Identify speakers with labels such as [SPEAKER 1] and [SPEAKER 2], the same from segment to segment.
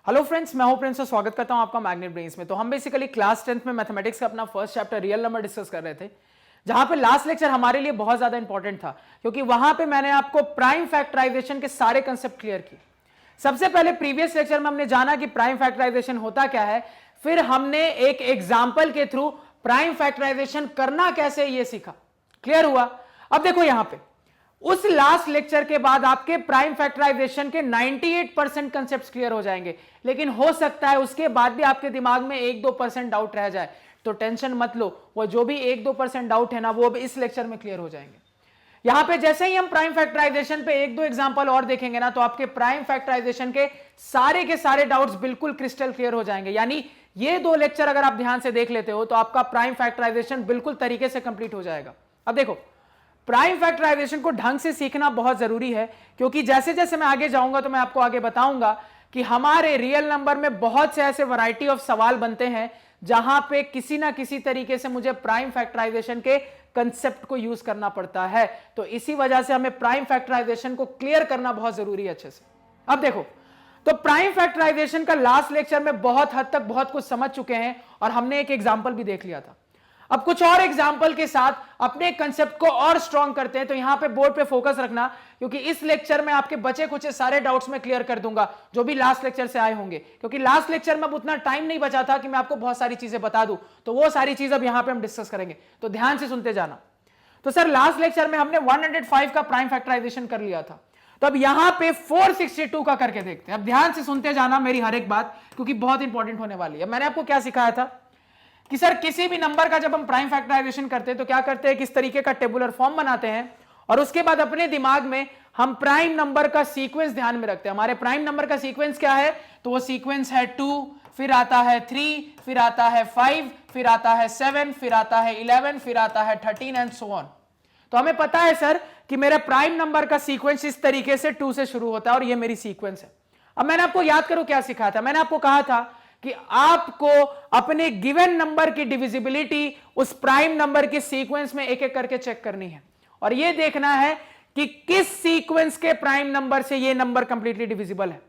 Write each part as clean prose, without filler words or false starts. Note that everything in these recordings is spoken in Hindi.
[SPEAKER 1] हेलो फ्रेंड्स, मैं हूं प्रिंस और स्वागत करता हूं आपका मैग्नेट ब्रेन्स में। तो हम बेसिकली क्लास 10th में मैथमेटिक्स का अपना first chapter real number discuss कर रहे थे, जहां पे लास्ट लेक्चर हमारे लिए बहुत ज्यादा इंपॉर्टेंट था, क्योंकि वहां पे मैंने आपको प्राइम फैक्टराइजेशन के सारे कंसेप्ट क्लियर किए। सबसे पहले प्रीवियस लेक्चर में हमने जाना कि प्राइम फैक्टराइजेशन होता क्या है, फिर हमने एक एग्जाम्पल के थ्रू प्राइम फैक्टराइजेशन करना कैसे ये सीखा। क्लियर हुआ? अब देखो यहां पे उस लास्ट लेक्चर के बाद आपके प्राइम फैक्टराइजेशन के 98% कंसेप्ट्स क्लियर हो जाएंगे, लेकिन हो सकता है उसके बाद भी आपके दिमाग में 1-2% डाउट रह जाए। तो टेंशन मत लो, वो जो भी 1-2% डाउट है ना, वो अब इस लेक्चर में क्लियर हो जाएंगे। यहां पे जैसे ही हम प्राइम फैक्टराइजेशन पे 1-2 एग्जांपल और देखेंगे ना, तो आपके प्राइम फैक्टराइजेशन के सारे डाउट्स बिल्कुल क्रिस्टल क्लियर हो जाएंगे। यानी ये 2 लेक्चर अगर आप ध्यान से देख लेते हो तो आपका प्राइम फैक्टराइजेशन बिल्कुल तरीके से कंप्लीट हो जाएगा। अब देखो, प्राइम फैक्टराइजेशन को ढंग से सीखना बहुत जरूरी है, क्योंकि जैसे जैसे मैं आगे जाऊंगा तो मैं आपको आगे बताऊंगा कि हमारे रियल नंबर में बहुत से ऐसे वैरायटी ऑफ सवाल बनते हैं जहां पे किसी ना किसी तरीके से मुझे प्राइम फैक्टराइजेशन के कंसेप्ट को यूज करना पड़ता है। तो इसी वजह से हमें प्राइम फैक्टराइजेशन को क्लियर करना बहुत जरूरी है अच्छे से। अब देखो, तो प्राइम फैक्टराइजेशन का लास्ट लेक्चर में बहुत हद तक बहुत कुछ समझ चुके हैं और हमने एक एग्जांपल भी देख लिया था। अब कुछ और एग्जाम्पल के साथ अपने कंसेप्ट को और स्ट्रॉन्ग करते हैं। तो यहां पे बोर्ड पे फोकस रखना, क्योंकि इस लेक्चर में आपके बचे कुछ सारे डाउट्स में क्लियर कर दूंगा जो भी लास्ट लेक्चर से आए होंगे, क्योंकि लास्ट लेक्चर में अब उतना टाइम नहीं बचा था कि मैं आपको बहुत सारी चीजें बता दूं। तो वो सारी चीज अब यहां पे हम डिस्कस करेंगे, तो ध्यान से सुनते जाना। तो सर, लास्ट लेक्चर में हमने 105 का प्राइम फैक्टराइजेशन कर लिया था, तो अब यहां पे 462 का करके देखते हैं। अब ध्यान से सुनते जाना मेरी हर एक बात, क्योंकि बहुत इंपॉर्टेंट होने वाली है। मैंने आपको क्या सिखाया था कि सर, किसी भी नंबर का जब हम प्राइम फैक्टराइजेशन करते हैं तो क्या करते हैं, किस तरीके का टेबुलर फॉर्म बनाते हैं, और उसके बाद अपने दिमाग में हम प्राइम नंबर का सीक्वेंस ध्यान में रखते हैं। हमारे प्राइम नंबर का सीक्वेंस क्या है, तो वो सीक्वेंस है 2, फिर आता है 3, फिर आता है 5, फिर आता है 7, फिर आता है 11, फिर आता है 13 एंड सो ऑन। तो हमें पता है सर कि मेरा प्राइम नंबर का सीक्वेंस इस तरीके से 2 से शुरू होता है, और ये मेरी सीक्वेंस है। अब मैंने आपको याद करो क्या सिखाया था। मैंने आपको कहा था कि आपको अपने गिवन नंबर की डिविजिबिलिटी उस प्राइम नंबर के सीक्वेंस में एक एक करके चेक करनी है, और यह देखना है कि किस सीक्वेंस के प्राइम नंबर से यह नंबर कंप्लीटली डिविजिबल है।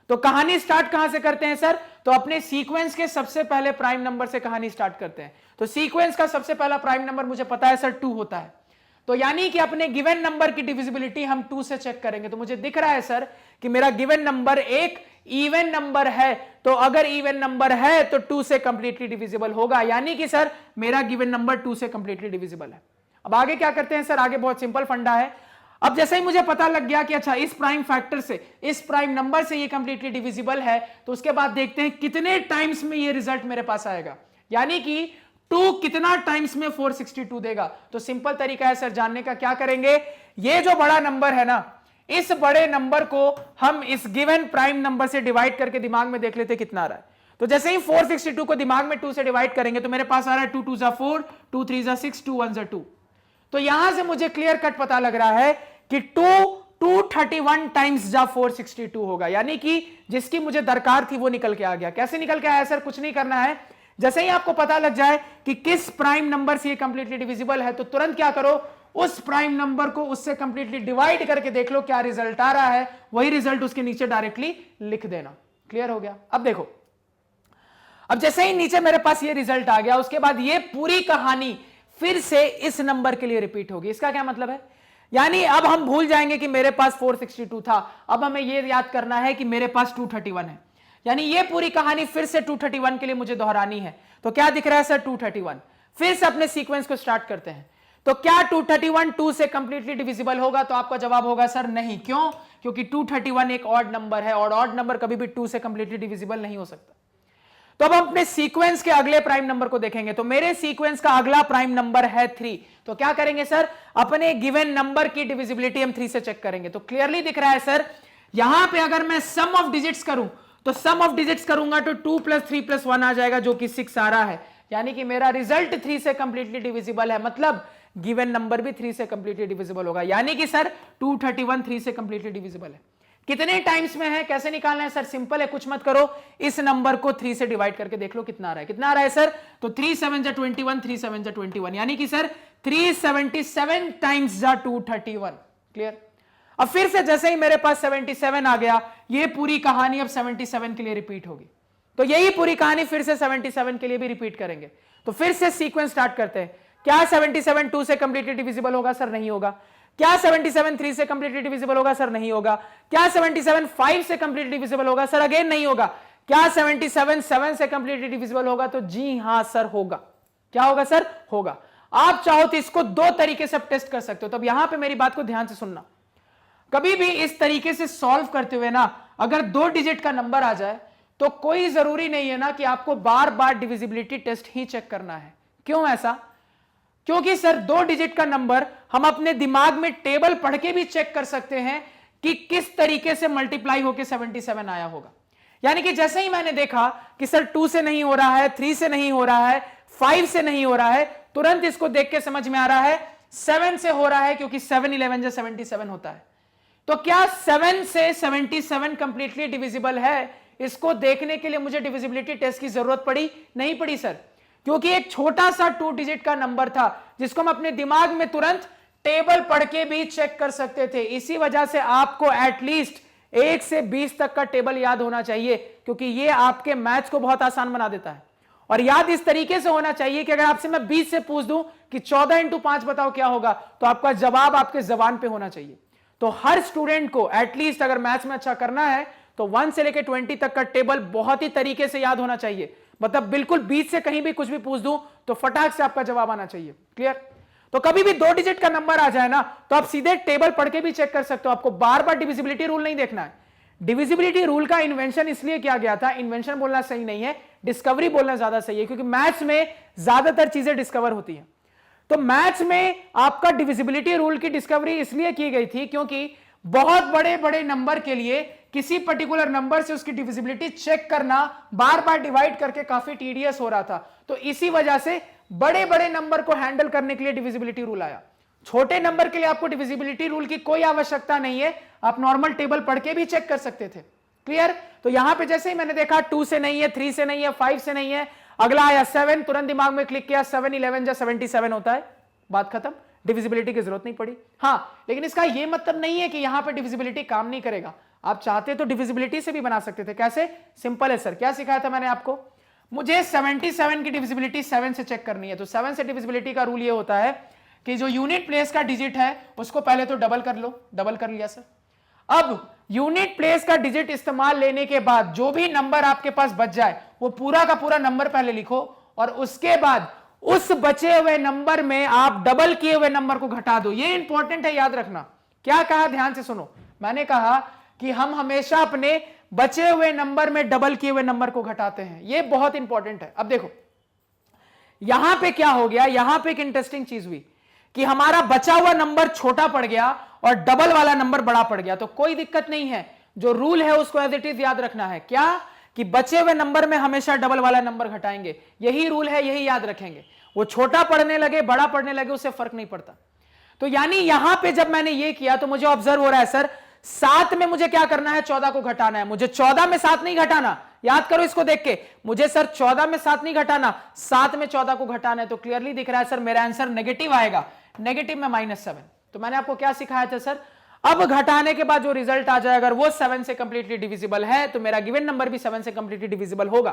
[SPEAKER 1] तो कहानी स्टार्ट कहां से करते हैं सर, तो अपने सीक्वेंस के सबसे पहले प्राइम नंबर से कहानी स्टार्ट करते हैं। तो सीक्वेंस का सबसे पहला प्राइम नंबर मुझे पता है सर 2 होता है, तो यानी कि अपने गिवन नंबर की डिविजिबिलिटी हम 2 से चेक करेंगे। तो मुझे दिख रहा है सर कि मेरा गिवन नंबर एक इवन नंबर है, तो अगर इवन नंबर है तो 2 से कंप्लीटली डिविजिबल होगा, यानी कि सर मेरा गिवन नंबर 2 से कंप्लीटली डिविजिबल है। अब आगे क्या करते हैं सर, आगे बहुत सिंपल फंडा है। अब जैसे ही मुझे पता लग गया कि अच्छा इस प्राइम फैक्टर से, इस प्राइम नंबर से ये कंप्लीटली डिविजिबल है, तो उसके बाद देखते हैं कितने टाइम्स में ये रिजल्ट मेरे पास आएगा, यानी कि 2 कितना टाइम्स में 462 देगा। तो सिंपल तरीका है सर जानने का, क्या करेंगे, ये जो बड़ा नंबर है ना, इस बड़े नंबर को हम इस गिवन प्राइम नंबर से डिवाइड करके दिमाग में देख लेते कितना आ रहा है। तो जैसे ही 462 को दिमाग में 2 से डिवाइड करेंगे तो मेरे पास आ रहा है 2 2 जा 4, 2 3 जा 6, 2 1 जा 2। तो यहां से मुझे क्लियर कट पता लग रहा है कि 231 टाइम्स जा 462 होगा, यानी कि जिसकी मुझे दरकार थी वो निकल के आ गया। कैसे निकल के आया सर, कुछ नहीं करना है। जैसे ही आपको पता लग जाए कि किस प्राइम नंबर से ये कंप्लीटली डिविजिबल है, तो तुरंत क्या करो, उस प्राइम नंबर को उससे कंप्लीटली डिवाइड करके देख लो क्या रिजल्ट आ रहा है, वही रिजल्ट उसके नीचे डायरेक्टली लिख देना। क्लियर हो गया? अब देखो, अब जैसे ही नीचे मेरे पास ये रिजल्ट आ गया, उसके बाद ये पूरी कहानी फिर से इस नंबर के लिए रिपीट होगी। इसका क्या मतलब है, यानी अब हम भूल जाएंगे कि मेरे पास 462 था, अब हमें यह याद करना है कि मेरे पास 231 है, यानी ये पूरी कहानी फिर से 231 के लिए मुझे दोहरानी है। तो क्या दिख रहा है सर, 231। फिर से अपने सीक्वेंस को स्टार्ट करते हैं। तो क्या 231 2 से कंप्लीटली डिविजिबल होगा, तो आपका जवाब होगा सर नहीं। क्यों? क्योंकि 231 एक ऑड नंबर है, और ऑड नंबर कभी भी 2 से कंप्लीटली डिविजिबल नहीं हो सकता। तो अब हम अपने सीक्वेंस के अगले प्राइम नंबर को देखेंगे। तो मेरे सीक्वेंस का अगला प्राइम नंबर है 3। तो क्या करेंगे सर, अपने गिवन नंबर की डिविजिबिलिटी हम 3 से चेक करेंगे। तो क्लियरली दिख रहा है सर, यहां पे अगर मैं सम ऑफ डिजिट्स करूं, तो सम ऑफ डिजिट्स करूंगा तो 2 + 3 + 1 आ जाएगा, जो कि 6 आ रहा है, यानी कि मेरा रिजल्ट 3 से कंप्लीटली डिविजिबल है। मतलब गिवन नंबर भी 3 से कंप्लीटली डिविजिबल होगा, यानी कि सर 231 3 से कंप्लीटली डिविजिबल है। कितने टाइम्स में है, कैसे निकालना है सर, सिंपल है, कुछ मत करो, इस नंबर को 3 से डिवाइड करके देख लो कितना आ रहा है। कितना आ रहा है सर, तो 3 7 जा 21, 3 7 जा 21, यानी कि सर 377 टाइम्स जा 231। क्लियर? अब फिर से जैसे ही मेरे पास 77 आ गया, ये पूरी कहानी अब 77 के लिए रिपीट होगी। तो यही पूरी कहानी फिर से 77 के लिए भी रिपीट करेंगे। तो फिर से सीक्वेंस स्टार्ट करते हैं। क्या 77 2 से कंप्लीटली डिविजिबल होगा? सर नहीं होगा। क्या 77 3 से कंप्लीटली डिविजिबल होगा? सर नहीं होगा। क्या 77 5 से कंप्लीटली डिविजिबल होगा? सर अगेन नहीं होगा। क्या 77 7 से कंप्लीटली डिविजिबल होगा? तो जी हां सर होगा। क्या होगा सर? होगा। आप चाहो तो इसको दो तरीके से टेस्ट कर सकते हो। तो अब यहां पे मेरी बात को ध्यान से सुनना। कभी भी इस तरीके से सॉल्व करते हुए ना, अगर 2 डिजिट का नंबर आ जाए तो कोई जरूरी नहीं है ना कि आपको बार बार डिविजिबिलिटी टेस्ट ही चेक करना है। क्यों ऐसा? क्योंकि सर 2 डिजिट का नंबर हम अपने दिमाग में टेबल पढ़ के भी चेक कर सकते हैं कि किस तरीके से मल्टीप्लाई होकर 77 आया होगा। यानी कि जैसे ही मैंने देखा कि सर 2 से नहीं हो रहा है, 3 से नहीं हो रहा है, 5 से नहीं हो रहा है, तुरंत इसको देख के समझ में आ रहा है 7 से हो रहा है, क्योंकि 7 11 जो 77 होता है। तो क्या 7 से 77 कंप्लीटली डिविजिबल है? इसको देखने के लिए मुझे डिविजिबिलिटी टेस्ट की जरूरत पड़ी? नहीं पड़ी सर, क्योंकि एक छोटा सा 2 डिजिट का नंबर था जिसको हम अपने दिमाग में तुरंत टेबल पढ़ के भी चेक कर सकते थे। इसी वजह से आपको एटलीस्ट 1 से 20 तक का टेबल याद होना चाहिए, क्योंकि ये आपके मैथ्स को बहुत आसान बना देता है। और याद इस तरीके से होना चाहिए कि अगर आपसे मैं 20 से पूछ दूं कि 14 × 5 बताओ क्या होगा, तो आपका जवाब आपके जबान पे होना चाहिए। तो हर स्टूडेंट को एटलीस्ट अगर मैथ्स में अच्छा करना है तो 1 से लेकर 20 तक का टेबल बहुत ही तरीके से याद होना चाहिए। मतलब बिल्कुल 20 से कहीं भी कुछ भी पूछ दूं तो फटाक से आपका जवाब आना चाहिए। क्लियर? तो कभी भी 2 डिजिट का नंबर आ जाए ना, तो आप सीधे टेबल पढ़ के भी चेक कर सकते हो। आपको बार बार डिविजिबिलिटी रूल नहीं देखना है। डिविजिबिलिटी रूल का इन्वेंशन इसलिए किया गया था, इन्वेंशन बोलना सही नहीं है, डिस्कवरी बोलना ज्यादा सही है, क्योंकि मैथ्स में ज्यादातर चीजें डिस्कवर होती हैं। तो मैथ्स में आपका डिविजिबिलिटी रूल की डिस्कवरी इसलिए की गई थी क्योंकि बहुत बड़े बड़े नंबर के लिए किसी पर्टिकुलर नंबर से उसकी डिविजिबिलिटी चेक करना, बार बार डिवाइड करके काफी टीडियस हो रहा था। तो इसी वजह से बड़े बड़े नंबर को हैंडल करने के लिए डिविजिबिलिटी रूल आया। छोटे नंबर के लिए आपको डिविजिबिलिटी रूल की कोई आवश्यकता नहीं है, आप नॉर्मल टेबल पढ़ के भी चेक कर सकते थे। क्लियर? तो यहां पे जैसे ही मैंने देखा 2 से नहीं है, 3 से नहीं है, 5 से नहीं है, अगला आया 7, तुरंत दिमाग में क्लिक किया 7 11 जो 77 होता है, बात खत्म, डिविजिबिलिटी की जरूरत नहीं पड़ी। हां, लेकिन इसका यह मतलब नहीं है कि यहां पे डिविजिबिलिटी काम नहीं करेगा। आप चाहते तो डिविजिबिलिटी से भी बना सकते थे। कैसे? सिंपल है सर। क्या सिखाया था मैंने आपको? मुझे 77 की डिविजिबिलिटी 7 से चेक करनी है। तो 7 से डिविजिबिलिटी का रूल ये होता है कि जो यूनिट प्लेस का डिजिट है उसको पहले तो डबल कर लो। डबल कर लिया सर। अब यूनिट प्लेस का डिजिट इस्तेमाल लेने के बाद जो भी नंबर आपके पास बच जाए वो पूरा का पूरा नंबर पहले लिखो, और उसके बाद उस बचे हुए नंबर में आप डबल किए हुए नंबर को घटा दो। ये इंपॉर्टेंट है, याद रखना। क्या कहा? ध्यान से सुनो। मैंने कहा कि हम हमेशा अपने बचे हुए नंबर में डबल किए हुए नंबर को घटाते हैं। ये बहुत इंपॉर्टेंट है। अब देखो यहां पे क्या हो गया, यहां पे एक इंटरेस्टिंग चीज हुई कि हमारा बचा हुआ नंबर छोटा पड़ गया और डबल वाला नंबर बड़ा पड़ गया। तो कोई दिक्कत नहीं है, जो रूल है उसको एज इट इज याद रखना है। क्या? कि बचे हुए नंबर में हमेशा डबल वाला नंबर घटाएंगे। यही रूल है, यही याद रखेंगे। वो छोटा पढ़ने लगे, बड़ा पढ़ने लगे, उससे फर्क नहीं पड़ता। तो यानी यहां पे जब मैंने ये किया तो मुझे ऑब्जर्व हो रहा है सर 7 में मुझे क्या करना है? 14 को घटाना है। मुझे 14 में 7 नहीं घटाना, याद करो इसको देख के। मुझे सर 14 में 7 नहीं घटाना, 7 में 14 को घटाना है। तो क्लियरली दिख रहा है सर मेरा आंसर नेगेटिव आएगा। नेगेटिव में -7। तो मैंने आपको क्या सिखाया था सर? अब घटाने के बाद जो रिजल्ट आ जाए अगर वो 7 से कंप्लीटली डिविजिबल है तो मेरा गिवन नंबर भी 7 से कंप्लीटली डिविजिबल होगा।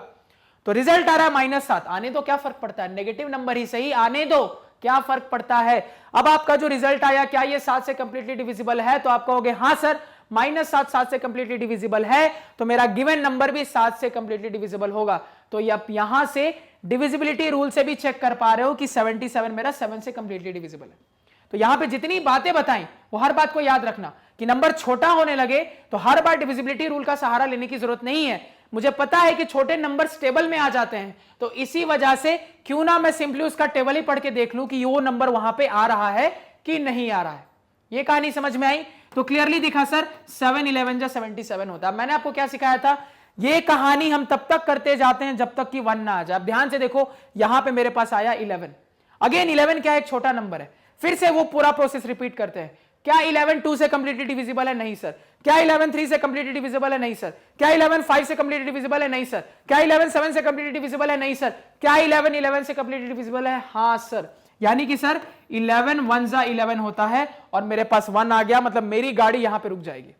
[SPEAKER 1] तो रिजल्ट आ रहा है -7, आने दो, क्या फर्क पड़ता है? नेगेटिव नंबर ही सही, आने दो, क्या फर्क पड़ता है? अब आपका जो रिजल्ट आया, क्या ये 7 से कंप्लीटली डिविजिबल है? तो आप कहोगे हां सर, -7 7 से कंप्लीटली डिविजिबल है, तो मेरा गिवन नंबर भी 7 से कंप्लीटली डिविजिबल होगा। तो आप यहां से डिविजिबिलिटी रूल से भी चेक कर पा रहे हो कि 77 मेरा 7 से कंप्लीटली डिविजिबल है। तो यहां पे जितनी बातें बताई वो हर बात को याद रखना कि नंबर छोटा होने लगे तो हर बार डिविजिबिलिटी रूल का सहारा लेने की जरूरत नहीं है। मुझे पता है कि छोटे नंबर टेबल में आ जाते हैं, तो इसी वजह से क्यों ना मैं सिंपली उसका टेबल ही पढ़ के देख लूं कि वो नंबर वहां पे आ रहा है कि नहीं आ रहा है। ये कहानी समझ में आई? तो क्लियरली दिखा सर 7 11 जो 77 होता है। मैंने आपको क्या सिखाया था? ये कहानी हम तब तक करते जाते हैं जब तक कि 1 ना आ जाए। ध्यान से देखो, यहां पे मेरे पास आया 11। अगेन 11 क्या? एक छोटा नंबर है। फिर से वो पूरा प्रोसेस रिपीट करते हैं। क्या 11 2 से कंप्लीटली डिविजिबल है? नहीं सर। क्या 11 3 से कंप्लीटली डिविजिबल है? नहीं सर। क्या 11 5 से कंप्लीटली डिविजिबल है? नहीं सर। क्या 11 7 से कंप्लीटली डिविजिबल है? नहीं सर। क्या 11 11 से कंप्लीटली डिविजिबल है? हां सर। यानी कि सर 11 1 जा 11 होता है और मेरे पास 1 आ गया, मतलब मेरी गाड़ी यहां पे रुक जाएगी।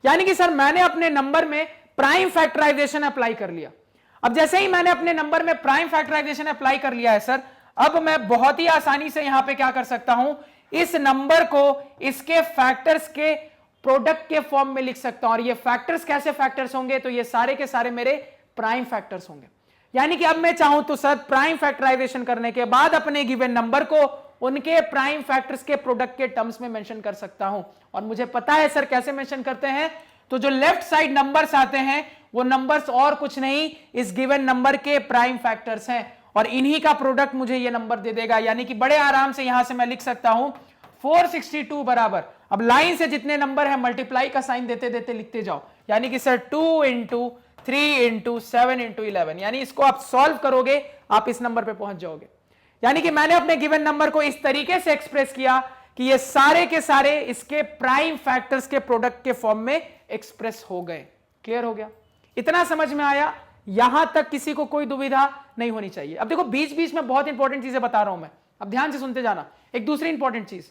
[SPEAKER 1] यानी कि सर मैंने अपने नंबर में प्राइम फैक्टराइजेशन अप्लाई कर लिया। अब जैसे ही मैंने अपने नंबर में प्राइम फैक्टराइजेशन अप्लाई कर लिया है सर, अब मैं बहुत ही आसानी से यहां पे क्या कर सकता हूं, इस नंबर को इसके फैक्टर्स के प्रोडक्ट के फॉर्म में लिख सकता हूं। और ये फैक्टर्स कैसे फैक्टर्स होंगे, तो ये सारे के सारे मेरे प्राइम फैक्टर्स होंगे। यानी कि अब मैं चाहूं तो सर प्राइम फैक्टराइजेशन करने के बाद अपने गिवन नंबर को उनके प्राइम फैक्टर्स के प्रोडक्ट के टर्म्स में मेंशन कर सकता हूं। और मुझे पता है सर कैसे मेंशन करते हैं, तो जो लेफ्ट साइड नंबर्स आते हैं वो नंबर्स और कुछ नहीं इस गिवन नंबर के प्राइम फैक्टर्स हैं, और इन्हीं का प्रोडक्ट मुझे ये नंबर दे देगा। यानी कि बड़े आराम से यहां से मैं लिख सकता हूं 462 बराबर, अब लाइन से जितने नंबर है मल्टीप्लाई का साइन देते देते लिखते जाओ। यानी कि सर 2 इंटू 3 इंटू 7 इंटू 11, यानी इसको आप सॉल्व करोगे आप इस नंबर पे पहुंच जाओगे। यानी कि मैंने अपने गिवन नंबर को इस तरीके से एक्सप्रेस किया कि ये सारे के सारे इसके प्राइम फैक्टर्स के प्रोडक्ट के फॉर्म में एक्सप्रेस हो गए। क्लियर हो गया? इतना समझ में आया? यहां तक किसी को कोई दुविधा नहीं होनी चाहिए। अब देखो बीच बीच में बहुत इंपॉर्टेंट चीजें बता रहा हूं मैं, अब ध्यान से सुनते जाना। एक दूसरी इंपॉर्टेंट चीज,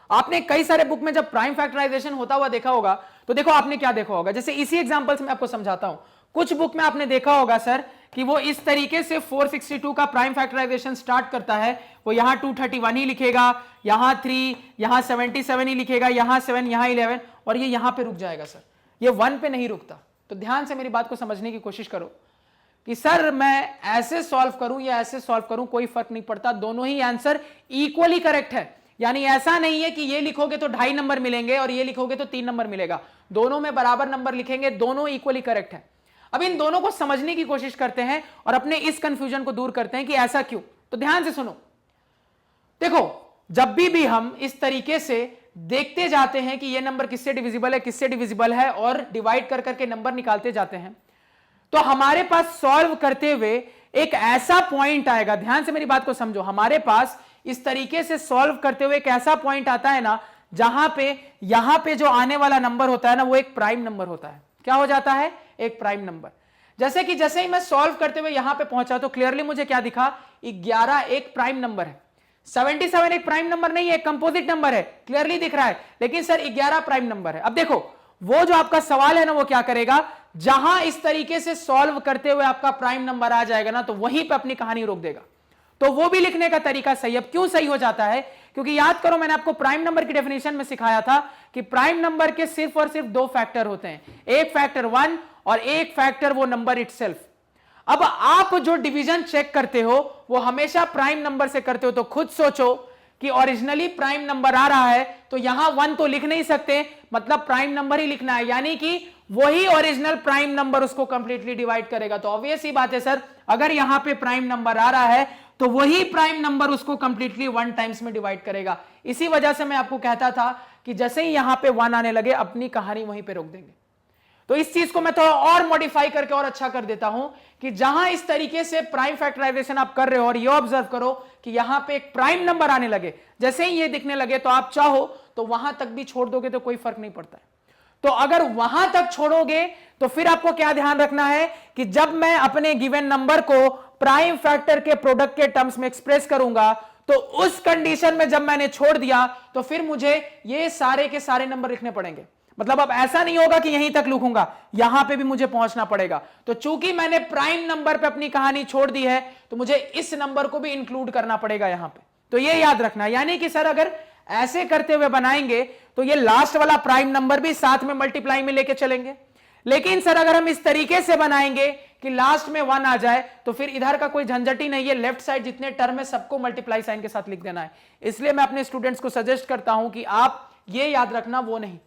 [SPEAKER 1] आपने कई सारे बुक में जब प्राइम फैक्टराइजेशन होता हुआ देखा होगा, तो देखो आपने क्या देखा होगा, जैसे इसी एग्जांपल से मैं आपको समझाता हूं। कुछ बुक में आपने देखा होगा सर कि वो इस तरीके से 462 का प्राइम फैक्टराइजेशन स्टार्ट करता है, वो यहां 231 ही लिखेगा, यहां 3, यहां 77 ही लिखेगा, यहां 7, यहां 11, और ये यहां पे रुक जाएगा सर, ये 1 पे नहीं रुकता। तो ध्यान से मेरी बात को समझने की कोशिश करो कि सर मैं ऐसे सॉल्व करूं या ऐसे सॉल्व करूं कोई फर्क नहीं पड़ता, दोनों ही आंसर इक्वली करेक्ट है। यानी ऐसा नहीं है कि ये लिखोगे तो 2.5 नंबर मिलेंगे और ये लिखोगे तो 3 नंबर मिलेगा, दोनों में बराबर नंबर लिखेंगे, दोनों इक्वली करेक्ट है। अब इन दोनों को समझने की कोशिश करते हैं और अपने इस कंफ्यूजन को दूर करते हैं कि ऐसा क्यों। तो ध्यान से सुनो, देखो जब भी हम इस तरीके से देखते जाते हैं कि ये नंबर किससे डिविजिबल है, किससे डिविजिबल है, और डिवाइड कर करके नंबर निकालते जाते हैं, तो हमारे पास सॉल्व करते हुए एक ऐसा पॉइंट आएगा, ध्यान से मेरी बात को समझो, हमारे पास इस तरीके से सॉल्व करते हुए एक ऐसा पॉइंट आता है ना, जहां पे यहां पे जो आने वाला नंबर होता है ना, वो एक प्राइम नंबर होता है। क्या हो जाता है? एक प्राइम नंबर। जैसे कि जैसे ही मैं सॉल्व करते हुए यहां पे पहुंचा तो क्लियरली मुझे क्या दिखा, 11 एक प्राइम नंबर है, 77 एक प्राइम नंबर नहीं है, एक कंपोजिट नंबर है, क्लियरली दिख रहा है, लेकिन सर 11 प्राइम नंबर है। अब देखो वो जो आपका सवाल है ना, वो क्या करेगा, जहां इस तरीके से सॉल्व करते हुए आपका प्राइम नंबर आ जाएगा ना, तो वहीं पे अपनी कहानी रोक देगा। तो वो भी लिखने का तरीका सही। अब क्यों सही हो जाता है? क्योंकि याद करो मैंने आपको प्राइम नंबर की डेफिनेशन में सिखाया था कि प्राइम नंबर के सिर्फ और सिर्फ 2 फैक्टर होते हैं, एक फैक्टर 1 और एक फैक्टर वो नंबर इटसेल्फ। अब आप जो डिवीजन चेक करते हो वो हमेशा प्राइम नंबर से करते हो, तो खुद सोचो कि ओरिजिनली प्राइम नंबर आ रहा है तो यहां 1 तो लिख नहीं सकते, मतलब प्राइम नंबर ही लिखना है, यानी कि वही ओरिजिनल प्राइम नंबर उसको कंप्लीटली डिवाइड करेगा। तो ऑब्वियस ही बात है सर, अगर यहां पे प्राइम नंबर आ रहा है तो वही प्राइम नंबर उसको कंप्लीटली 1 टाइम्स में डिवाइड करेगा। इसी वजह से मैं आपको कहता था कि जैसे ही यहां पे 1 आने लगे अपनी कहानी वहीं पे रोक देंगे। तो इस चीज को मैं थोड़ा और मॉडिफाई करके और अच्छा कर देता हूं कि जहां इस तरीके से प्राइम फैक्टराइजेशन आप कर रहे हो और ये ऑब्जर्व करो कि यहां पे एक प्राइम नंबर आने लगे, जैसे ही ये दिखने लगे तो आप चाहो तो वहां तक भी छोड़ दोगे तो कोई फर्क नहीं पड़ता है। तो अगर वहां तक छोड़ोगे तो फिर आपको क्या ध्यान रखना है कि जब मैं अपने गिवन नंबर को प्राइम फैक्टर के प्रोडक्ट के टर्म्स में एक्सप्रेस करूंगा, तो उस कंडीशन में जब मैंने छोड़ दिया तो फिर मुझे ये सारे के सारे नंबर लिखने पड़ेंगे। मतलब अब ऐसा नहीं होगा कि यहीं तक लिखूंगा, यहां पे भी मुझे पहुंचना पड़ेगा। तो चूंकि मैंने प्राइम नंबर पे अपनी कहानी छोड़ दी है तो मुझे इस नंबर को भी इंक्लूड करना पड़ेगा यहां पे। तो ये याद रखना, यानी कि सर अगर ऐसे करते हुए बनाएंगे तो ये लास्ट वाला प्राइम नंबर भी साथ में मल्टीप्लाई में लेके चलेंगे। लेकिन सर अगर हम इस तरीके से बनाएंगे कि लास्ट में 1 आ जाए तो फिर इधर का कोई झंझट ही नहीं है, लेफ्ट साइड जितने टर्म है सबको मल्टीप्लाई साइन के साथ लिख देना है। इसलिए मैं अपने स्टूडेंट्स को सजेस्ट करता हूं कि आप ये याद रखना, वो नहीं।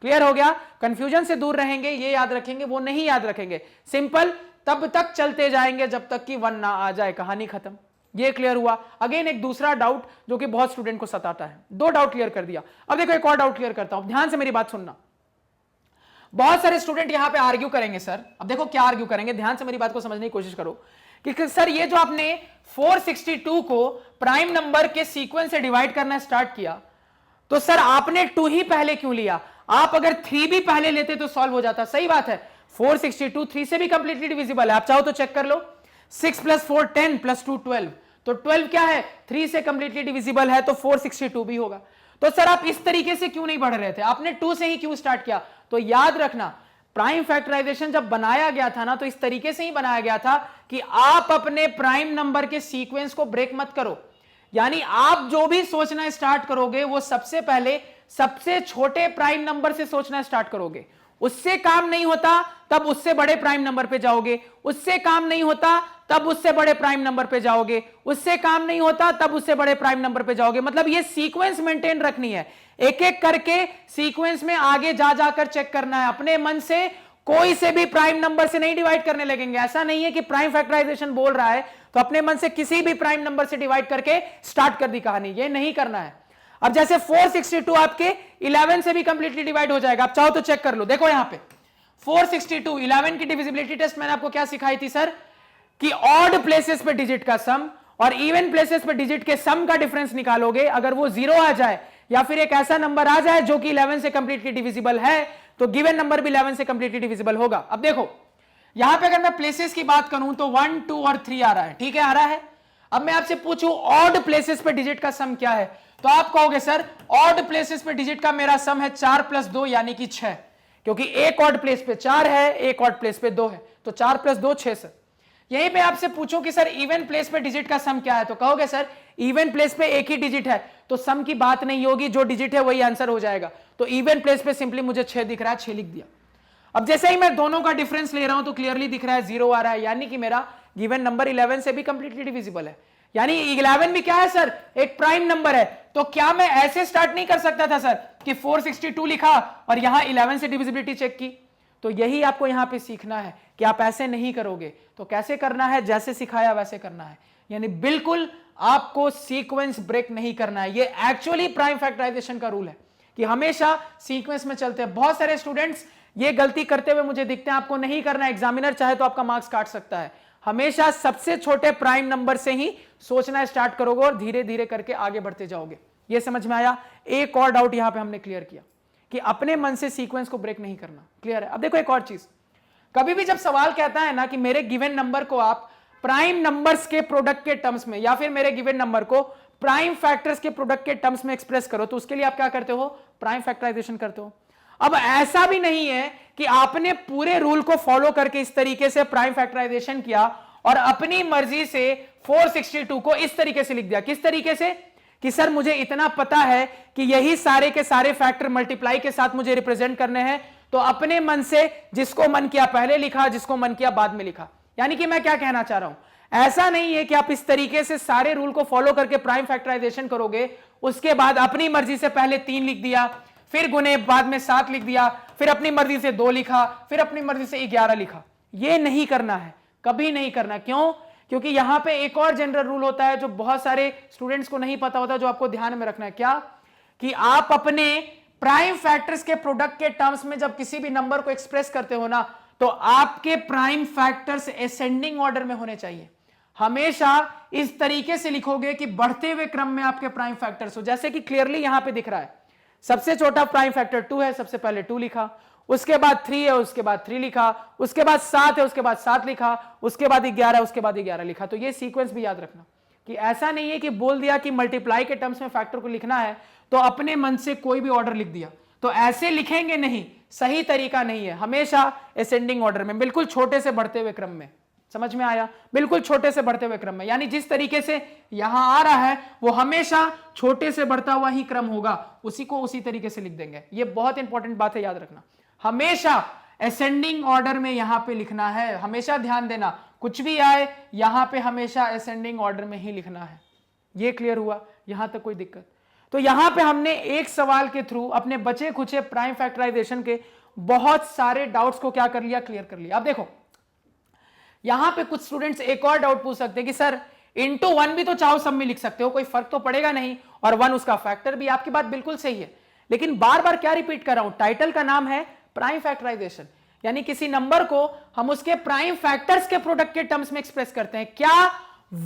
[SPEAKER 1] क्लियर हो गया? कंफ्यूजन से दूर रहेंगे, ये याद रखेंगे, वो नहीं याद रखेंगे। सिंपल, तब तक चलते जाएंगे जब तक कि 1 ना आ जाए, कहानी खत्म। ये क्लियर हुआ? अगेन एक दूसरा डाउट जो कि बहुत स्टूडेंट को सताता है, 2 डाउट क्लियर कर दिया। अब देखो एक और डाउट क्लियर करता हूं, ध्यान से मेरी बात सुनना। बहुत सारे स्टूडेंट यहां पे आर्ग्यू करेंगे सर, अब देखो क्या आर्ग्यू करेंगे, ध्यान से मेरी बात को समझने की कोशिश करो कि सर ये जो आपने 462 को प्राइम नंबर के सीक्वेंस से डिवाइड करना स्टार्ट किया, तो सर आपने 2 ही पहले क्यों लिया? आप अगर 3 भी पहले लेते तो सॉल्व हो जाता। सही बात है, 462 3 से भी कंप्लीटली डिविजिबल है, आप चाहो तो चेक कर लो। 6 + 4 10 + 2 12, तो 12 क्या है, 3 से कंप्लीटली डिविजिबल है, तो 462 भी होगा। तो सर आप इस तरीके से क्यों नहीं बढ़ रहे थे, आपने 2 से ही क्यों स्टार्ट किया? तो याद रखना प्राइम फैक्टराइजेशन जब बनाया गया था ना, तो इस तरीके से ही बनाया गया था कि आप अपने प्राइम नंबर के सीक्वेंस को ब्रेक मत करो। यानी आप जो भी सोचना स्टार्ट करोगे वो सबसे पहले सबसे छोटे प्राइम नंबर से सोचना स्टार्ट करोगे। उससे काम नहीं होता तब उससे बड़े प्राइम नंबर पे जाओगे, उससे काम नहीं होता तब उससे बड़े प्राइम नंबर पे जाओगे, उससे काम नहीं होता तब उससे बड़े प्राइम नंबर पे जाओगे। मतलब ये सीक्वेंस मेंटेन रखनी है, एक एक करके सीक्वेंस में आगे जा जाकर चेक करना है। अपने मन से कोई से भी प्राइम नंबर से नहीं डिवाइड करने लगेंगे। ऐसा नहीं है कि प्राइम फैक्टराइजेशन बोल रहा है तो अपने मन से किसी भी प्राइम नंबर से डिवाइड करके स्टार्ट कर दी कहानी, ये नहीं करना है। अब जैसे 462 आपके 11 से भी कंप्लीटली डिवाइड हो जाएगा, आप चाहो तो चेक कर लो। देखो यहां पे 462 11 की डिविजिबिलिटी टेस्ट मैंने आपको क्या सिखाई थी सर, कि ऑड प्लेसेस पे डिजिट का सम और इवन प्लेसेस पे डिजिट के सम का डिफरेंस निकालोगे। अगर वो 0 आ जाए या फिर एक ऐसा नंबर आ जाए जो कि 11 से कंप्लीटली डिविजिबल है, तो गिवन नंबर भी 11 से कंप्लीटली डिविजिबल होगा। अब देखो यहां पे अगर मैं प्लेसेस की बात करूं तो 1, 2 और 3 आ रहा है, ठीक है, आ रहा है। अब मैं आपसे पूछूं ऑड प्लेसेस पे डिजिट का सम क्या है, तो आप कहोगे सर ऑड प्लेसेस पे डिजिट का मेरा सम है 4 + 2 यानी कि 6, क्योंकि एक ऑड प्लेस पे 4 है, एक ऑड प्लेस पे 2 है, तो 4 + 2 6 सर। यहीं पे आपसे पूछूं कि सर इवन प्लेस पे डिजिट का सम क्या है, तो कहोगे सर इवन प्लेस पे एक ही डिजिट है तो सम की बात नहीं होगी, जो डिजिट है वही आंसर हो जाएगा। तो इवन प्लेस पे सिंपली मुझे 6 दिख रहा है, 6 लिख दिया। अब जैसे ही मैं दोनों का डिफरेंस ले रहा हूं तो क्लियरली दिख रहा है 0 आ रहा है, यानी कि मेरा गिवन नंबर 11 से भी कंप्लीटली डिविजिबल है। यानी 11 भी क्या है सर, एक प्राइम नंबर है। तो क्या मैं ऐसे स्टार्ट नहीं कर सकता था सर कि 462 लिखा और यहां 11 से डिविजिबिलिटी चेक की? तो यही आपको यहां पे सीखना है कि आप ऐसे नहीं करोगे। तो कैसे करना है, जैसे सिखाया वैसे करना है, यानी बिल्कुल आपको सीक्वेंस ब्रेक नहीं करना है। ये एक्चुअली प्राइम फैक्टराइजेशन का रूल है कि हमेशा सीक्वेंस में चलते हैं। बहुत सारे स्टूडेंट्स ये गलती करते हुए मुझे दिखते हैं, आपको नहीं करना। एग्जामिनर चाहे तो आपका मार्क्स काट सकता है। हमेशा सबसे छोटे प्राइम नंबर से ही सोचना स्टार्ट करोगे और धीरे धीरे करके आगे बढ़ते जाओगे। ये समझ में आया? एक और डाउट यहां पे हमने क्लियर किया कि अपने मन से सीक्वेंस को ब्रेक नहीं करना। क्लियर है? अब देखो एक और चीज, कभी भी जब सवाल कहता है ना कि मेरे गिवन नंबर को आप प्राइम नंबर्स के प्रोडक्ट के टर्म्स में या फिर मेरे गिवन नंबर को प्राइम फैक्टर्स के प्रोडक्ट के टर्म्स में एक्सप्रेस करो, तो उसके लिए आप क्या करते हो, प्राइम फैक्टराइजेशन करते हो। अब ऐसा भी नहीं है कि आपने पूरे रूल को फॉलो करके इस तरीके से प्राइम फैक्टराइजेशन किया और अपनी मर्जी से 462 को इस तरीके से लिख दिया। किस तरीके से? कि सर मुझे इतना पता है कि यही सारे के सारे फैक्टर मल्टीप्लाई के साथ मुझे रिप्रेजेंट करने हैं, तो अपने मन से जिसको मन किया पहले लिखा, जिसको मन किया बाद में लिखा। यानी कि मैं क्या कहना चाह रहा हूं, ऐसा नहीं है कि आप इस तरीके से सारे रूल को फॉलो करके प्राइम फैक्टराइजेशन करोगे, उसके बाद अपनी मर्जी से पहले 3 लिख दिया, फिर गुने बाद में 7 लिख दिया, फिर अपनी मर्जी से 2 लिखा, फिर अपनी मर्जी से 11 लिखा। ये नहीं करना है, कभी नहीं करना। क्यों? क्योंकि यहां पे एक और जनरल रूल होता है जो बहुत सारे स्टूडेंट्स को नहीं पता होता, जो आपको ध्यान में रखना है। क्या? कि आप अपने प्राइम फैक्टर्स के प्रोडक्ट के टर्म्स में जब किसी भी नंबर को एक्सप्रेस करते हो ना, तो आपके प्राइम फैक्टर्स असेंडिंग ऑर्डर में होने चाहिए। हमेशा इस तरीके से लिखोगे कि बढ़ते हुए क्रम में आपके प्राइम फैक्टर्स हो। जैसे कि क्लियरली यहां पे दिख रहा है, सबसे छोटा प्राइम फैक्टर 2 है, सबसे पहले 2 लिखा, उसके बाद 3 है, उसके बाद 3 लिखा, उसके बाद 7 है, उसके बाद 7 लिखा, उसके बाद 11 है, उसके बाद 11 लिखा। तो ये सीक्वेंस भी याद रखना कि ऐसा नहीं है कि बोल दिया कि मल्टीप्लाई के टर्म्स में फैक्टर को लिखना है तो अपने मन से कोई भी ऑर्डर लिख दिया, तो ऐसे लिखेंगे नहीं, सही तरीका नहीं है। हमेशा असेंडिंग ऑर्डर में, बिल्कुल छोटे से बढ़ते हुए क्रम में। समझ में आया? बिल्कुल छोटे से बढ़ते हुए क्रम में, यानी जिस तरीके से यहां आ रहा है वो हमेशा छोटे से बढ़ता हुआ ही क्रम होगा, उसी को उसी तरीके से लिख देंगे। ये बहुत इंपॉर्टेंट बात है, याद रखना। हमेशा असेंडिंग ऑर्डर में यहां पे लिखना है, हमेशा ध्यान देना, कुछ भी आए यहां पे हमेशा असेंडिंग ऑर्डर में ही लिखना है। ये क्लियर हुआ? यहां तक कोई दिक्कत? तो यहां पे हमने एक सवाल के थ्रू अपने बचे खुचे प्राइम फैक्टराइजेशन के बहुत सारे डाउट्स को क्या कर लिया, क्लियर कर लिया। अब देखो यहां पे कुछ स्टूडेंट्स एक और डाउट पूछ सकते हैं कि सर इंटू 1 भी तो चाहो सब में लिख सकते हो, कोई फर्क तो पड़ेगा नहीं, और 1 उसका फैक्टर भी। आपकी बात बिल्कुल सही है, लेकिन बार बार क्या रिपीट कर रहा हूं, टाइटल का नाम है प्राइम फैक्टराइजेशन, यानी किसी नंबर को हम उसके प्राइम फैक्टर्स के प्रोडक्ट के टर्म्स में एक्सप्रेस करते हैं। क्या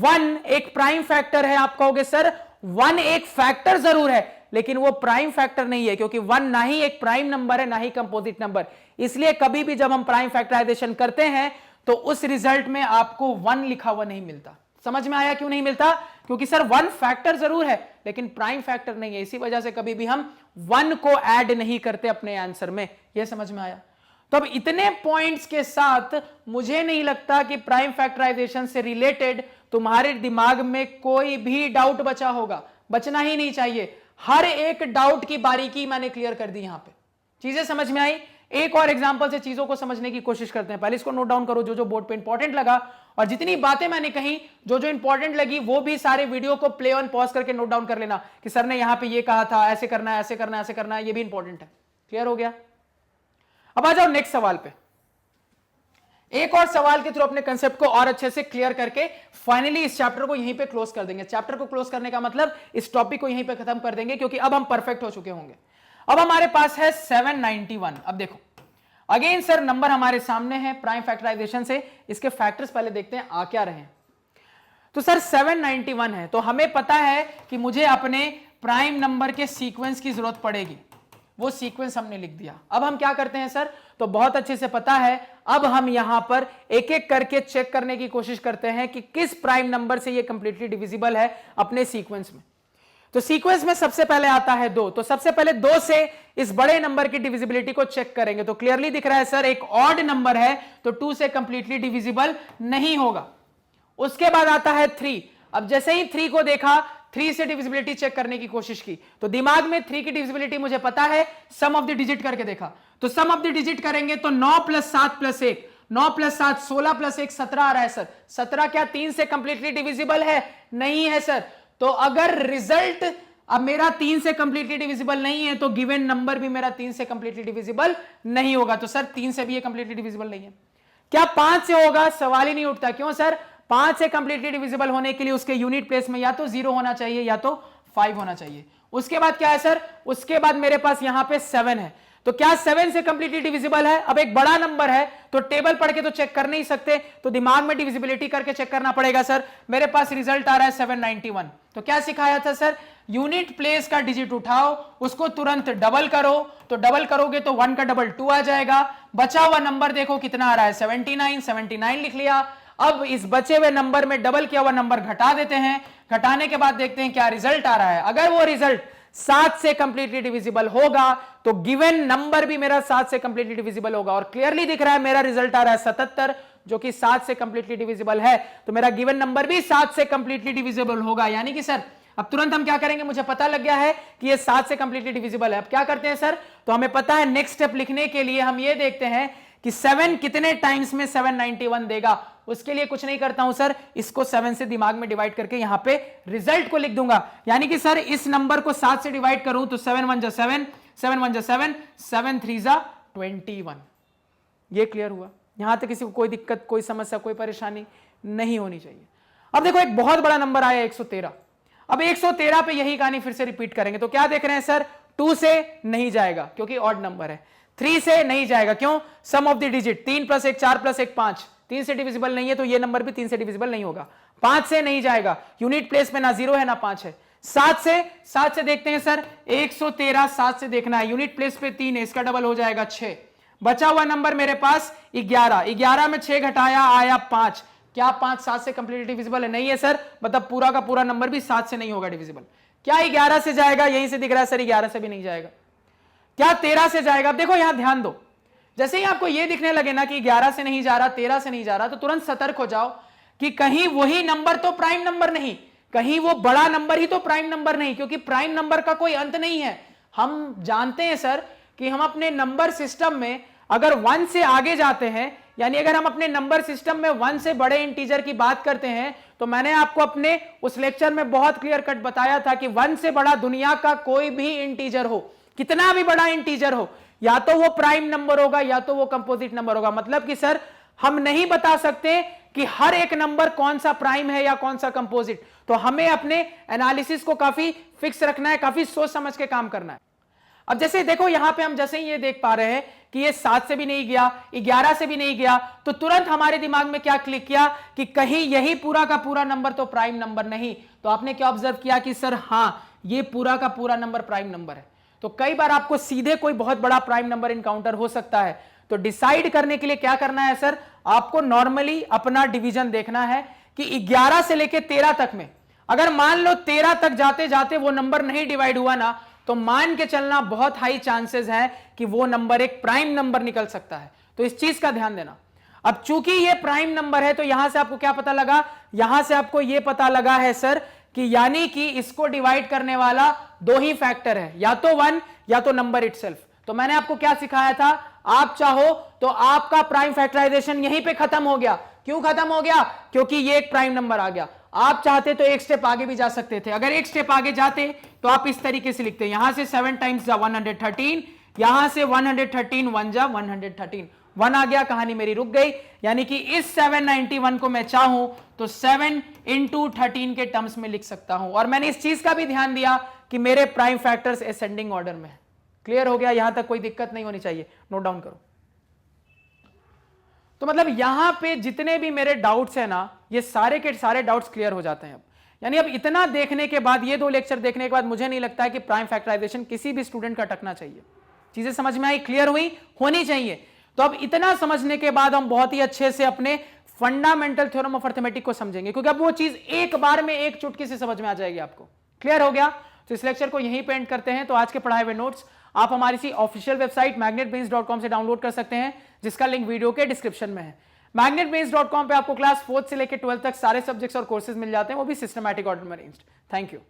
[SPEAKER 1] 1 एक प्राइम फैक्टर है? आप कहोगे सर 1 एक फैक्टर जरूर है, लेकिन वो प्राइम फैक्टर नहीं है, क्योंकि 1 ना ही एक प्राइम नंबर है ना ही कंपोजिट नंबर। इसलिए कभी भी जब हम प्राइम फैक्टराइजेशन करते हैं तो उस रिजल्ट में आपको 1 लिखा हुआ नहीं मिलता। समझ में आया क्यों नहीं मिलता? क्योंकि सर वन फैक्टर जरूर है लेकिन प्राइम फैक्टर नहीं है, इसी वजह से कभी भी हम वन को ऐड नहीं करते अपने आंसर में। यह समझ में आया? तो अब इतने पॉइंट्स के साथ मुझे नहीं लगता कि प्राइम फैक्टराइजेशन से रिलेटेड तुम्हारे दिमाग में कोई भी डाउट बचा होगा, बचना ही नहीं चाहिए। हर एक डाउट की बारीकी मैंने क्लियर कर दी। यहां पे चीजें समझ में आई? एक और एग्जांपल से चीजों को समझने की कोशिश करते हैं। पहले इसको नोट डाउन करो, जो जो बोर्ड पे इंपॉर्टेंट लगा, और जितनी बातें मैंने कही जो जो इंपॉर्टेंट लगी वो भी सारे वीडियो को प्ले ऑन पॉज करके नोट डाउन कर लेना कि सर ने यहां पे ये कहा था, ऐसे करना है, ऐसे करना है, ऐसे करना है, ये भी इंपॉर्टेंट है। क्लियर हो गया? अब आ जाओ नेक्स्ट सवाल पे। एक और सवाल के थ्रू अपने कंसेप्ट को और अच्छे से क्लियर करके फाइनली इस चैप्टर को यहीं पे क्लोज कर देंगे। चैप्टर को क्लोज करने का मतलब इस टॉपिक को यहीं पे खत्म कर देंगे, क्योंकि अब हम परफेक्ट हो चुके होंगे। अब हमारे पास है 791। अब देखो अगेन सर नंबर हमारे सामने है प्राइम फैक्टराइजेशन से, इसके फैक्टर्स पहले देखते हैं आ क्या रहे हैं। तो सर 791 है, तो हमें पता है कि मुझे अपने प्राइम नंबर के सीक्वेंस की जरूरत पड़ेगी, वो सीक्वेंस हमने लिख दिया। अब हम क्या करते हैं सर, तो बहुत अच्छे से पता है, अब हम यहां पर एक एक करके चेक करने की कोशिश करते हैं कि किस प्राइम नंबर से ये कंप्लीटली डिविजिबल है अपने सीक्वेंस में। तो सीक्वेंस में सबसे पहले आता है 2, तो सबसे पहले 2 से इस बड़े नंबर की डिविजिबिलिटी को चेक करेंगे। तो क्लियरली दिख रहा है सर एक ऑड नंबर है तो 2 से कंप्लीटली डिविजिबल नहीं होगा। उसके बाद आता है 3। अब जैसे ही 3 को देखा, 3 से डिविजिबिलिटी चेक करने की कोशिश की, तो दिमाग में 3 की डिविजिबिलिटी मुझे पता है, सम ऑफ द डिजिट करके देखा, तो सम ऑफ द डिजिट करेंगे तो 9 + 7 + 1, 9 + 7 16 + 1 17 आ रहा है सर। 17 क्या 3 से कंप्लीटली डिविजिबल है? नहीं है सर। तो अगर रिजल्ट अब मेरा 3 से कंप्लीटली डिविजिबल नहीं है तो गिवन नंबर भी मेरा 3 से कंप्लीटली डिविजिबल नहीं होगा। तो सर 3 से भी ये कंप्लीटली डिविजिबल नहीं है। क्या 5 से होगा? सवाल ही नहीं उठता। क्यों सर? 5 से कंप्लीटली डिविजिबल होने के लिए उसके यूनिट प्लेस में या तो 0 होना चाहिए या तो 5 होना चाहिए। उसके बाद क्या है सर? उसके बाद मेरे पास यहां पे 7 है, तो क्या 7 से कंप्लीटली डिविजिबल है? अब एक बड़ा नंबर है तो टेबल पढ़ के तो चेक कर नहीं सकते, तो दिमाग में डिविजिबिलिटी करके चेक करना पड़ेगा। सर मेरे पास रिजल्ट आ रहा है 791, तो क्या सिखाया था सर? यूनिट प्लेस का डिजिट उठाओ, उसको तुरंत डबल करो, तो डबल करोगे तो 1 का डबल 2 आ जाएगा। बचा हुआ नंबर देखो कितना आ रहा है, 79, 79 लिख लिया। अब इस बचे हुए नंबर में डबल किया हुआ नंबर घटा देते हैं, घटाने के बाद देखते हैं क्या रिजल्ट आ रहा है। अगर वो रिजल्ट 7 से कंप्लीटली डिविजिबल होगा तो गिवन नंबर भी मेरा 7 से कंप्लीटली डिविजिबल होगा। और क्लियरली दिख रहा है मेरा रिजल्ट आ रहा है 77, जो कि 7 से कंप्लीटली डिविजिबल है, तो मेरा गिवन नंबर भी 7 से कंप्लीटली डिविजिबल होगा। यानी कि सर अब तुरंत हम क्या करेंगे, मुझे पता लग गया है कि ये 7 से कंप्लीटली डिविजिबल है। अब क्या करते हैं सर, तो हमें पता है नेक्स्ट स्टेप लिखने के लिए हम ये देखते हैं कि 7 कितने टाइम्स में 791 देगा। उसके लिए कुछ नहीं करता हूं सर, इसको 7 से दिमाग में डिवाइड करके यहां पे रिजल्ट को लिख दूंगा। यानी कि सर इस नंबर को 7 से डिवाइड करूं तो 7 1 जा 7, 7 1 जा 7, 7 3 जा 21। ये क्लियर हुआ? यहां तक किसी को कोई दिक्कत, कोई समस्या, कोई परेशानी नहीं होनी चाहिए। अब देखो एक बहुत बड़ा नंबर आया 113। अब 113 पे यही कहानी फिर से रिपीट करेंगे। तो क्या देख रहे हैं सर, 2 से नहीं जाएगा क्योंकि ऑड नंबर है, 3 से नहीं जाएगा, क्यों? सम ऑफ द डिजिट 3 + 1 4 + 1 5, 3 से डिविजिबल नहीं है तो ये नंबर भी 3 से डिविजिबल नहीं होगा। 5 से नहीं जाएगा, यूनिट प्लेस में ना 0 है ना 5 है। 7 से देखते हैं सर, 113 7 से देखना है, यूनिट प्लेस पे 3 है, इसका डबल हो जाएगा 6। बचा हुआ नंबर मेरे पास 11, 11 में 6 घटाया आया 5। क्या 5 7 से कंप्लीटली डिविजिबल है? नहीं है सर, मतलब पूरा का पूरा नंबर भी 7 से नहीं होगा डिविजिबल। क्या 11 से जाएगा? यहीं से दिख रहा है सर 11 से भी नहीं जाएगा। क्या 13 से जाएगा? अब देखो यहां ध्यान दो, जैसे ही आपको यह दिखने लगे ना कि 11 से नहीं जा रहा, 13 से नहीं जा रहा, तो तुरंत सतर्क हो जाओ कि कहीं वही नंबर तो प्राइम नंबर नहीं, कहीं वो बड़ा नंबर ही तो प्राइम नंबर नहीं, क्योंकि प्राइम नंबर का कोई अंत नहीं है। हम जानते हैं सर कि हम अपने नंबर सिस्टम में अगर 1 से आगे जाते हैं, यानी अगर हम अपने नंबर सिस्टम में 1 से बड़े इंटीजर की बात करते हैं, तो मैंने आपको अपने उस लेक्चर में बहुत क्लियर कट बताया था कि 1 से बड़ा दुनिया का कोई भी इंटीजर हो, कितना भी बड़ा इंटीजर हो, या तो वो प्राइम नंबर होगा या तो वो कंपोजिट नंबर होगा। मतलब कि सर हम नहीं बता सकते कि हर एक नंबर कौन सा प्राइम है या कौन सा कंपोजिट, तो हमें अपने एनालिसिस को काफी फिक्स रखना है, काफी सोच समझ के काम करना है। अब जैसे देखो यहां पे हम जैसे ही ये देख पा रहे हैं कि ये 7 से भी नहीं गया, 11 से भी नहीं गया, तो तुरंत हमारे दिमाग में क्या क्लिक किया कि कहीं यही पूरा का पूरा नंबर तो प्राइम नंबर नहीं। तो आपने क्या ऑब्जर्व किया कि सर हां, ये पूरा का पूरा नंबर प्राइम नंबर है। तो कई बार आपको सीधे कोई बहुत बड़ा प्राइम नंबर इनकाउंटर हो सकता है, तो डिसाइड करने के लिए क्या करना है सर, आपको नॉर्मली अपना डिवीजन देखना है कि 11 से लेके 13 तक में अगर मान लो 13 तक जाते जाते वो नंबर नहीं डिवाइड हुआ ना, तो मान के चलना बहुत हाई चांसेस है कि वो नंबर एक प्राइम नंबर निकल सकता है। तो इस चीज का ध्यान देना। अब चूंकि ये प्राइम नंबर है तो यहां से आपको क्या पता लगा, यहां से आपको ये पता लगा है सर कि यानी कि इसको डिवाइड करने वाला दो ही फैक्टर है, या तो 1 या तो नंबर इटसेल्फ। तो मैंने आपको क्या सिखाया था, आप चाहो तो आपका प्राइम फैक्टराइजेशन यहीं पे खत्म हो गया। क्यों खत्म हो गया? क्योंकि ये एक प्राइम नंबर आ गया। आप चाहते तो एक स्टेप आगे भी जा सकते थे। अगर एक स्टेप आगे जाते तो आप इस तरीके से लिखते, यहां से 7 टाइम्स जा 113, यहां से 113 1 जा 113, 1 आ गया, कहानी मेरी रुक गई। यानी कि इस 791 को मैं चाहूं तो 7 इंटू 13 के टर्म्स में लिख सकता हूं। और मैंने इस चीज का भी ध्यान दिया कि मेरे प्राइम फैक्टर्स असेंडिंग ऑर्डर में है। क्लियर हो गया? यहां तक कोई दिक्कत नहीं होनी चाहिए, नोट डाउन करो। तो मतलब यहां पे जितने भी मेरे डाउट्स हैं ना, ये सारे के सारे डाउट्स क्लियर हो जाते हैं अब। यानी अब इतना देखने के बाद, ये 2 लेक्चर देखने के बाद मुझे नहीं लगता है कि प्राइम फैक्टराइजेशन किसी भी स्टूडेंट का अटकना चाहिए। चीजें समझ में आई? क्लियर हुई? होनी चाहिए। तो अब इतना समझने के बाद हम बहुत ही अच्छे से अपने फंडामेंटल थ्योरम ऑफ अर्थमेटिक को समझेंगे, क्योंकि अब वो चीज एक बार में एक चुटकी से समझ में आ जाएगी आपको। क्लियर हो गया? तो इस लेक्चर को यहीं पे एंड करते हैं। तो आज के पढ़ाए हुए नोट्स आप हमारी सी ऑफिशियल वेबसाइट magnetbrains.com से डाउनलोड कर सकते हैं, जिसका लिंक वीडियो के डिस्क्रिप्शन में है। magnetbrains.com पे आपको क्लास 4th से लेकर 12th तक सारे सब्जेक्ट्स और कोर्सेज मिल जाते हैं, वो भी सिस्टमैटिक ऑर्डर में अरेंज्ड। Thank you.